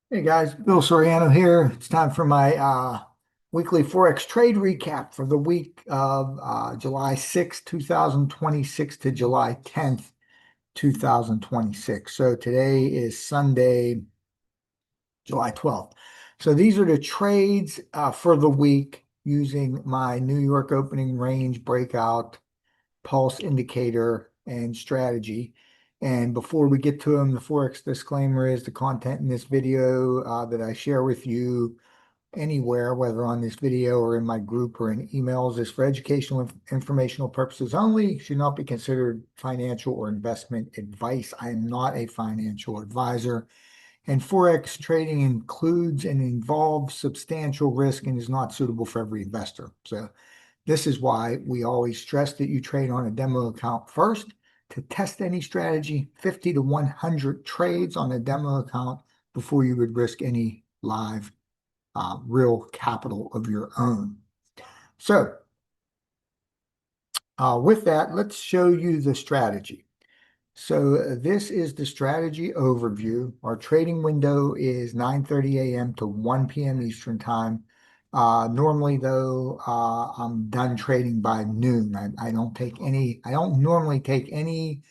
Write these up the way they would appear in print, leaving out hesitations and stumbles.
Hey guys, Bill Soriano here. It's time for my weekly Forex trade recap for the week of July 6th, 2026 to July 10th, 2026. So today is Sunday, July 12th. So these are the trades for the week using my New York opening range breakout pulse indicator and strategy. And before we get to them, the Forex disclaimer is the content in this video that I share with you anywhere, whether on this video or in my group or in emails, is for educational informational purposes only, should not be considered financial or investment advice. I am not a financial advisor. And Forex trading includes and involves substantial risk and is not suitable for every investor. So this is why we always stress that you trade on a demo account first. To test any strategy, 50 to 100 trades on a demo account before you would risk any live real capital of your own. So with that, let's show you the strategy. So this is the strategy overview. Our trading window is 9:30 a.m. to 1 p.m. Eastern time. Normally though, I'm done trading by noon. I don't normally take any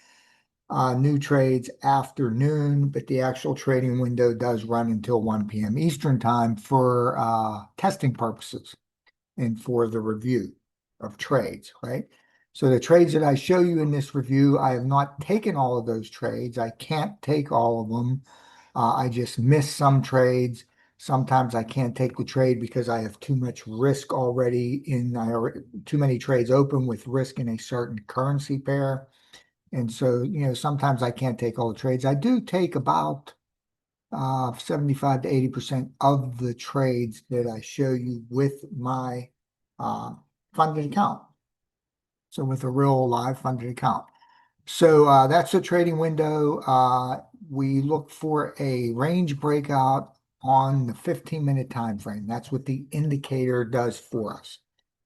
new trades after noon, but the actual trading window does run until 1 p.m. Eastern time for testing purposes and for the review of trades, right? So the trades that I show you in this review, I have not taken all of those trades. I can't take all of them. I just miss some trades. Sometimes I can't take the trade because I have too much risk already too many trades open with risk in a certain currency pair. And so, sometimes I can't take all the trades. I do take about 75 to 80% of the trades that I show you with my funded account. So with a real live funded account. So that's the trading window. We look for a range breakout on the 15-minute time frame. That's what the indicator does for us.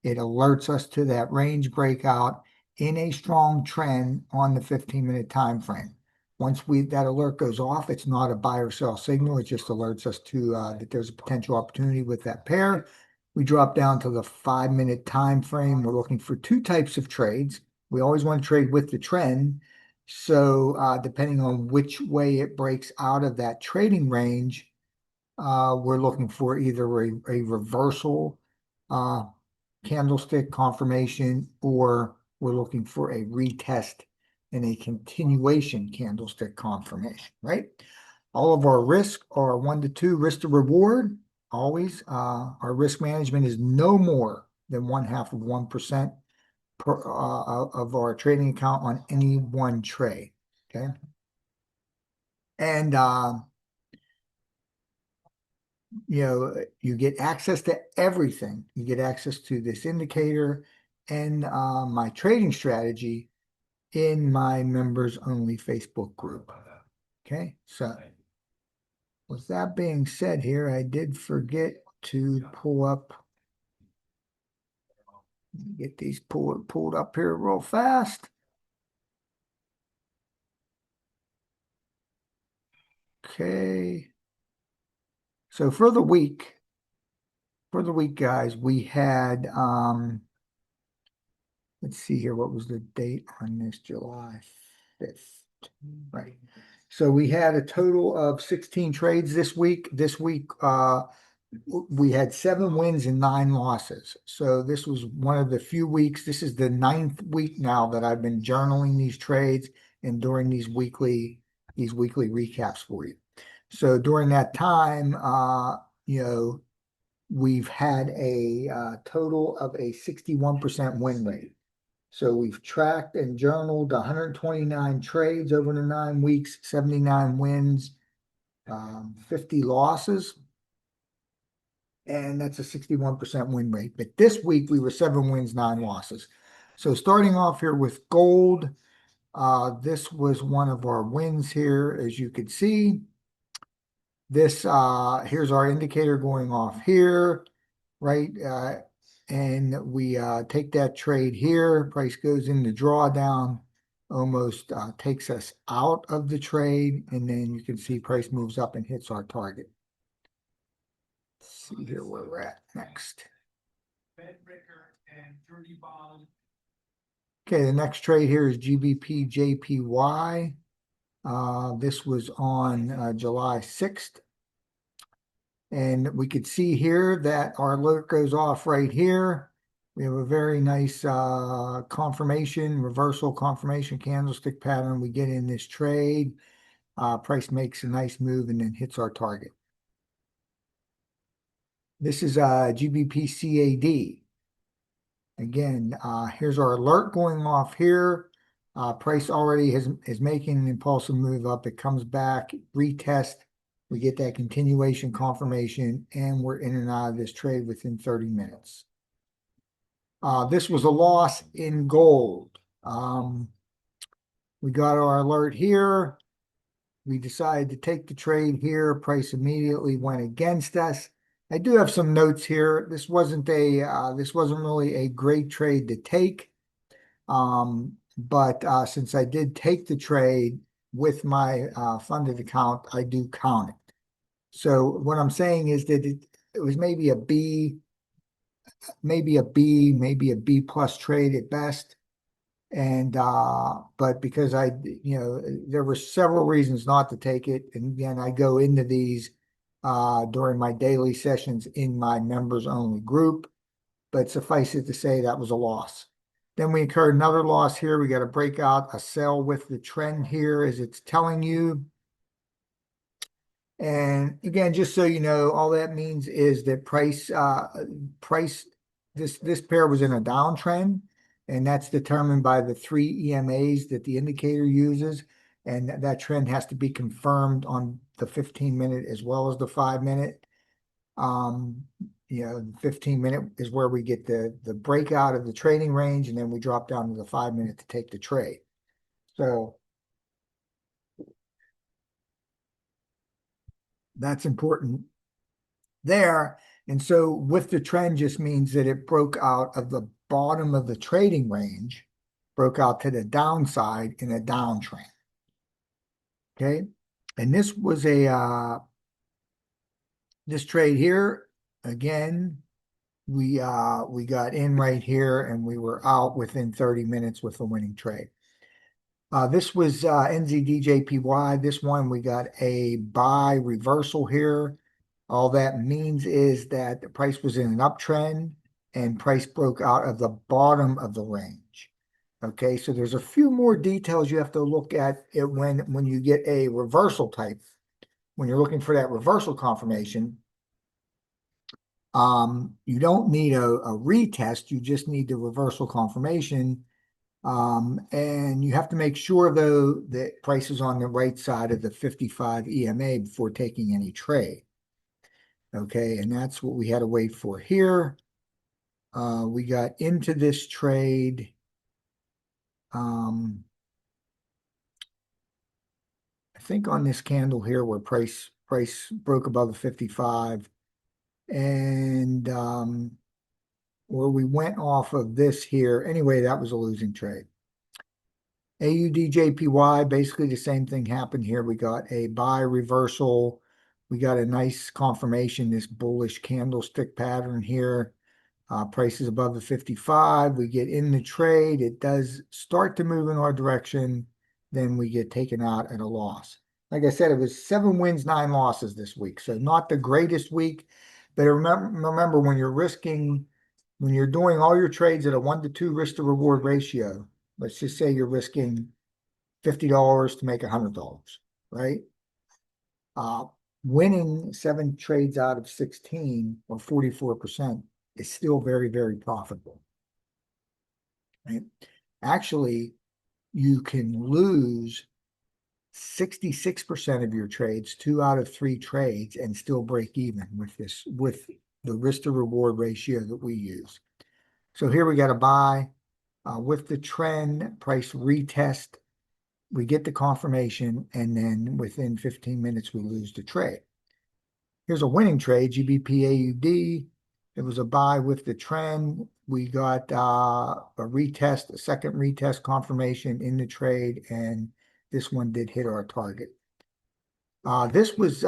It alerts us to that range breakout in a strong trend on the 15-minute time frame. Once that alert goes off, it's not a buy or sell signal. It just alerts us to that there's a potential opportunity with that pair. We drop down to the 5-minute time frame. We're looking for two types of trades. We always want to trade with the trend. So depending on which way it breaks out of that trading range, we're looking for either a reversal candlestick confirmation, or we're looking for a retest and a continuation candlestick confirmation, right? All of our risk are 1 to 2 risk to reward. Always, our risk management is no more than 1/2 of 1% of our trading account on any one trade. Okay. And, you get access to everything. You get access to this indicator and my trading strategy in my members only Facebook group. Okay. So with that being said here, I did forget to get these pulled up here real fast. Okay. So for the week, guys, we had let's see here, what was the date on this? July 5th. Right. So we had a total of 16 trades this week. This week we had 7 wins and 9 losses. So this was one of the few weeks. This is the 9th week now that I've been journaling these trades and doing these weekly recaps for you. So during that time, we've had a total of a 61% win rate. So we've tracked and journaled 129 trades over the 9 weeks, 79 wins, 50 losses, and that's a 61% win rate. But this week we were 7 wins, 9 losses. So starting off here with gold, this was one of our wins here, as you could see. This here's our indicator going off here, right? And we take that trade here. Price goes into drawdown. almost takes us out of the trade, and then you can see price moves up and hits our target. Let's see here where we're at next. Okay, the next trade here is GBP JPY. This was on July 6th. And we could see here that our alert goes off right here. We have a very nice confirmation, reversal confirmation candlestick pattern. We get in this trade. Price makes a nice move and then hits our target. This is GBP CAD. Again, here's our alert going off here. Price already is making an impulsive move up. It comes back, retest. We get that continuation confirmation, and we're in and out of this trade within 30 minutes. This was a loss in gold. We got our alert here. We decided to take the trade here. Price immediately went against us. I do have some notes here. This wasn't really a great trade to take. But since I did take the trade with my funded account, I do count it. So what I'm saying is that it was maybe a B, maybe a B plus trade at best. And but because there were several reasons not to take it. And again, I go into these during my daily sessions in my members only group, but suffice it to say that was a loss. Then we incurred another loss here. We got to break out a sell with the trend here as it's telling you. And again, just so you know, all that means is that this pair was in a downtrend, and that's determined by the 3 EMAs that the indicator uses. And that trend has to be confirmed on the 15-minute as well as the 5-minute. The 15-minute is where we get the breakout of the trading range, and then we drop down to the 5-minute to take the trade. So that's important there. And so with the trend just means that it broke out of the bottom of the trading range, broke out to the downside in a downtrend. Okay. And this was this trade here, again, we got in right here and we were out within 30 minutes with a winning trade. This was NZDJPY. This one we got a buy reversal here. All that means is that the price was in an uptrend and price broke out of the bottom of the range. Okay, so there's a few more details you have to look at it when you get a reversal type. When you're looking for that reversal confirmation, you don't need a retest. You just need the reversal confirmation. And you have to make sure, though, that price is on the right side of the 55 EMA before taking any trade. Okay, and that's what we had to wait for here. We got into this trade. I think on this candle here where price broke above the 55, and where we went off of this here. Anyway, that was a losing trade. AUDJPY, basically the same thing happened here. We got a buy reversal. We got a nice confirmation, this bullish candlestick pattern here. Price is above the 55. We get in the trade. It does start to move in our direction. Then we get taken out at a loss. Like I said, it was 7 wins, 9 losses this week. So not the greatest week. But remember when you're doing all your trades at a 1 to 2 risk to reward ratio, let's just say you're risking $50 to make $100, right? Winning 7 trades out of 16 or 44% is still very, very profitable. Right? Actually, you can lose 66% of your trades, 2 out of 3 trades, and still break even with the risk to reward ratio that we use. So here we got a buy with the trend price retest. We get the confirmation, and then within 15 minutes we lose the trade. Here's a winning trade, GBP AUD. It was a buy with the trend. we got a retest, a second retest confirmation in the trade, and this one did hit our target. This was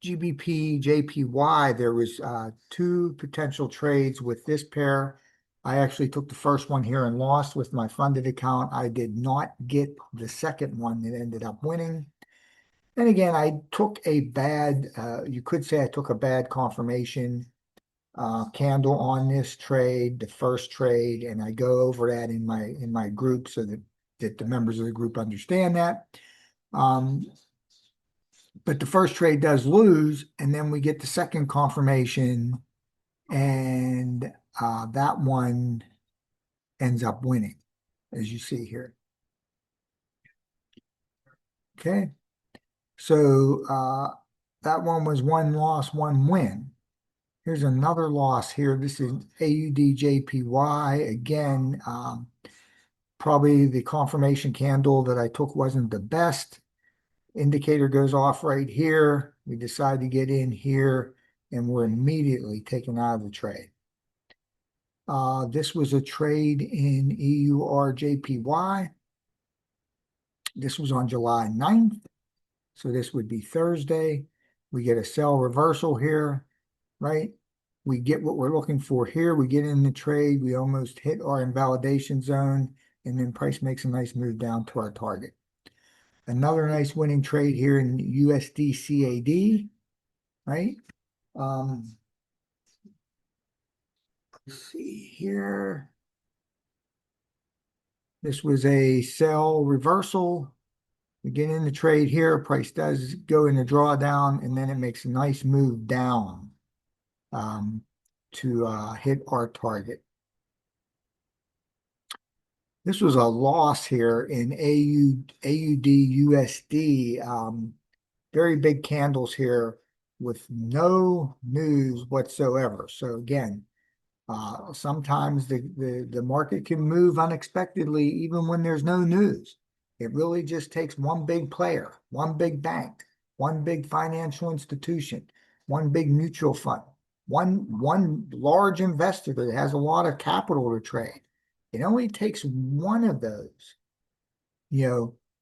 GBP, JPY. There was two potential trades with this pair. I actually took the first one here and lost with my funded account. I did not get the second one that ended up winning. And again, I took a bad, you could say I took a bad confirmation candle on this trade, the first trade, and I go over that in my group so that the members of the group understand that. But the first trade does lose, and then we get the second confirmation, and that one ends up winning, as you see here. Okay, so that one was one loss, one win. Here's another loss here. This is AUD-JPY. Again, probably the confirmation candle that I took wasn't the best. Indicator goes off right here. We decide to get in here, and we're immediately taken out of the trade. This was a trade in EUR-JPY. This was on July 9th. So this would be Thursday. We get a sell reversal here, right? We get what we're looking for here. We get in the trade. We almost hit our invalidation zone, and then price makes a nice move down to our target. Another nice winning trade here in USD CAD, right? Let's see here. This was a sell reversal. We get in the trade here. Price does go in a drawdown, and then it makes a nice move down to hit our target. This was a loss here in AUD-USD. Very big candles here with no news whatsoever. So again, sometimes the market can move unexpectedly even when there's no news. It really just takes one big player, one big bank, one big financial institution, one big mutual fund, one large investor that has a lot of capital to trade. It only takes one of those,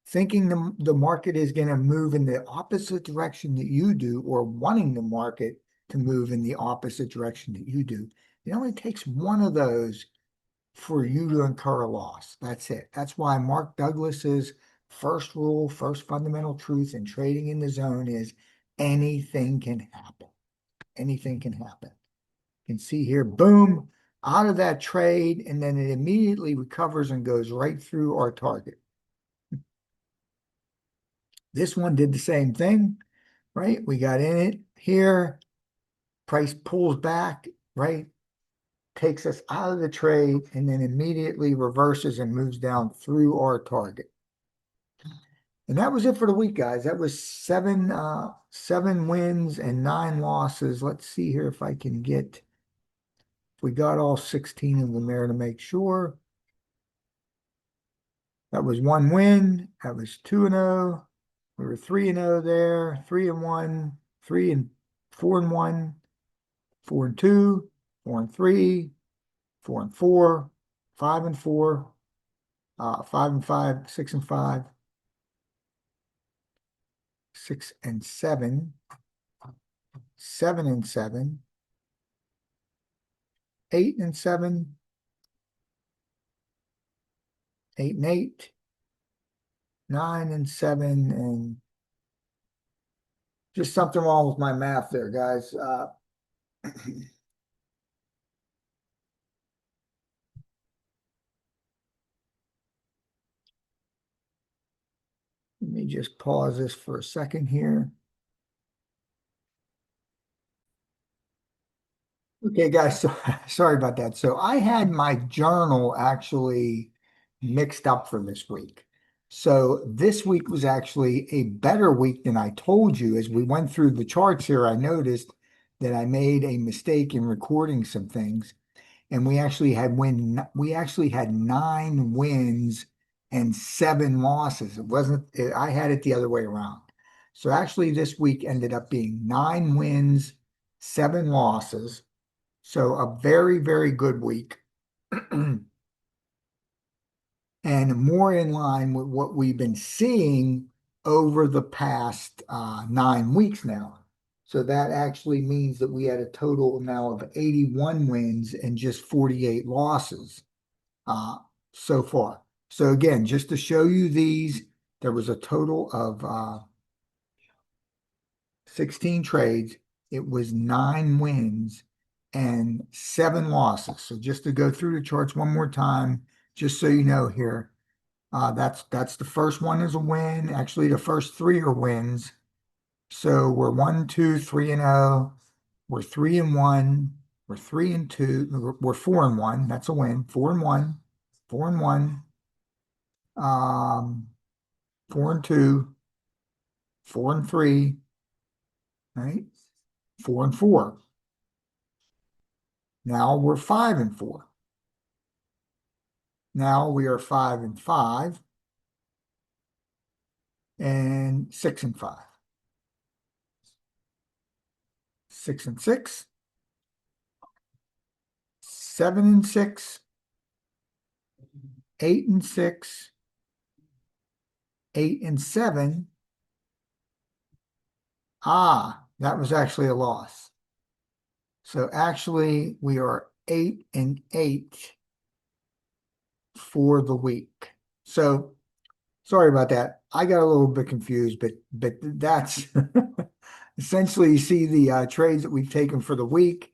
thinking the market is going to move in the opposite direction that you do, or wanting the market to move in the opposite direction that you do. It only takes one of those for you to incur a loss. That's it. That's why Mark Douglas's first rule, first fundamental truth in trading in the zone is anything can happen. Anything can happen. You can see here, boom, out of that trade, and then it immediately recovers and goes right through our target. This one did the same thing, right? We got in it here. Price pulls back, right? Takes us out of the trade, and then immediately reverses and moves down through our target. And that was it for the week, guys. That was seven wins and 9 losses. Let's see here if I can get, if we got all 16 of them there to make sure. That was 1 win. That was 2-0. We were 3-0 there, 3-1, 4-1, 4-2, 4-3, 4-4, 5-4, 5-5, 6-5, 6-7, 7-7, 8-7, 8-8, 9-7, and just something wrong with my math there, guys. Let me just pause this for a second here. Okay, guys, so, sorry about that. So I had my journal actually mixed up for this week. So this week was actually a better week than I told you. As we went through the charts here, I noticed that I made a mistake in recording some things, and we actually had 9 wins and 7 losses. It wasn't, I had it the other way around. So actually this week ended up being 9 wins, 7 losses. So a very, very good week. And more in line with what we've been seeing over the past 9 weeks now. So that actually means that we had a total now of 81 wins and just 48 losses uh, so far. So again, just to show you these, there was a total of 16 trades. It was 9 wins and 7 losses. So just to go through the charts one more time, just so you know here. That's the first one is a win. Actually, the first three are wins. So we're 1, 2, 3, and 0. We're 3-1. We're 3-2. We're 4-1. That's a win. 4-1. 4-1. 4-2. 4-3. Right? 4-4. Now we're 5-4. Now we are 5-5 and 6-5. 6-6. 7-6. 8-6. 8-7. That was actually a loss. So actually, we are 8-8 for the week. So sorry about that. I got a little bit confused, but that's essentially you see the trades that we've taken for the week,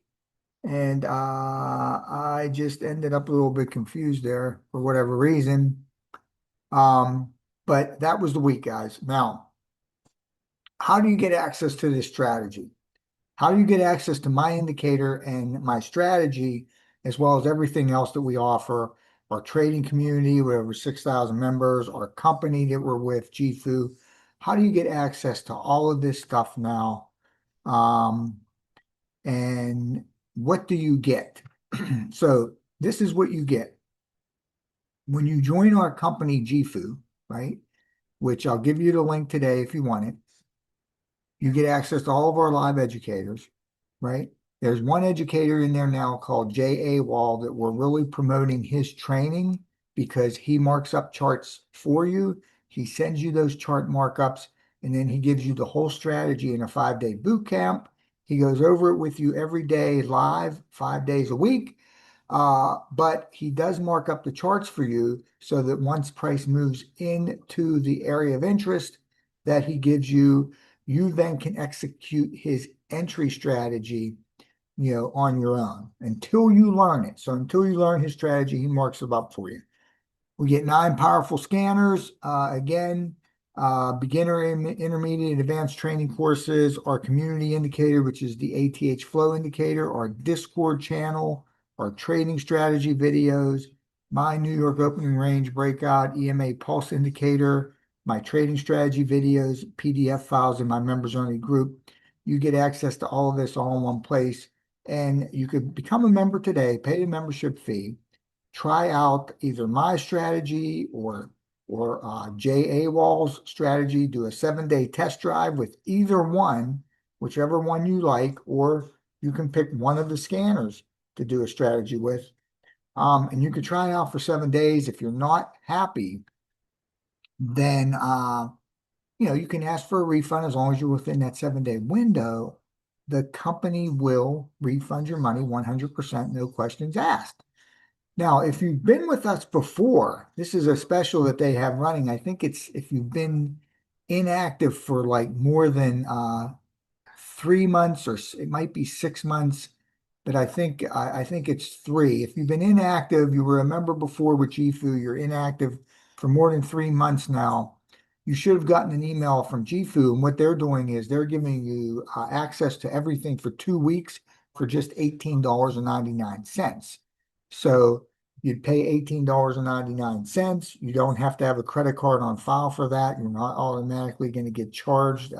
and I just ended up a little bit confused there for whatever reason. But that was the week, guys. Now, how do you get access to this strategy? How do you get access to my indicator and my strategy, as well as everything else that we offer? Our trading community, with over 6,000 members, our company that we're with, GFU. How do you get access to all of this stuff now? Um, and what do you get? So this is what you get. When you join our company, GFU, right? Which I'll give you the link today if you want it. You get access to all of our live educators, right? There's one educator in there now called J.A. Wall that we're really promoting his training because he marks up charts for you. He sends you those chart markups, and then he gives you the whole strategy in a 5-day boot camp. He goes over it with you every day live, 5 days a week. But he does mark up the charts for you so that once price moves into the area of interest that he gives you, you then can execute his entry strategy, on your own until you learn it. So until you learn his strategy, he marks it up for you. We get 9 powerful scanners. Again, beginner, intermediate, and advanced training courses, our community indicator, which is the ATH flow indicator, our Discord channel, our trading strategy videos, my New York opening range breakout, EMA Pulse indicator, my trading strategy videos, PDF files in my members only group. You get access to all of this all in one place. And you could become a member today, pay a membership fee, try out either my strategy or J.A. Wall's strategy, do a 7-day test drive with either one, whichever one you like, or you can pick one of the scanners to do a strategy with. And you can try it out for 7 days. If you're not happy, then you can ask for a refund as long as you're within that 7-day window. The company will refund your money 100%, no questions asked. Now, if you've been with us before, this is a special that they have running. I think it's if you've been inactive for like more than 3 months, or it might be 6 months, but I think it's 3. If you've been inactive, you were a member before with GFU, you're inactive for more than 3 months now. You should have gotten an email from GFU, and what they're doing is they're giving you access to everything for 2 weeks for just $18.99. So you'd pay $18.99. You don't have to have a credit card on file for that. You're not automatically going to get charged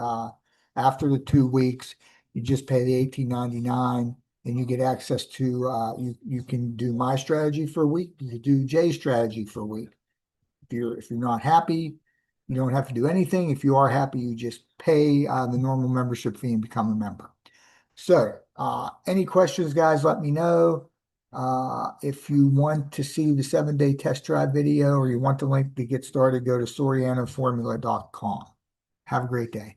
after the 2 weeks. You just pay the $18.99, and you get access to you can do my strategy for a week. You can do Jay's strategy for a week. If you're not happy, you don't have to do anything. If you are happy, you just pay the normal membership fee and become a member. So, any questions, guys, let me know. If you want to see the 7-day test drive video or you want the link to get started, go to SorianoFormula.com. Have a great day.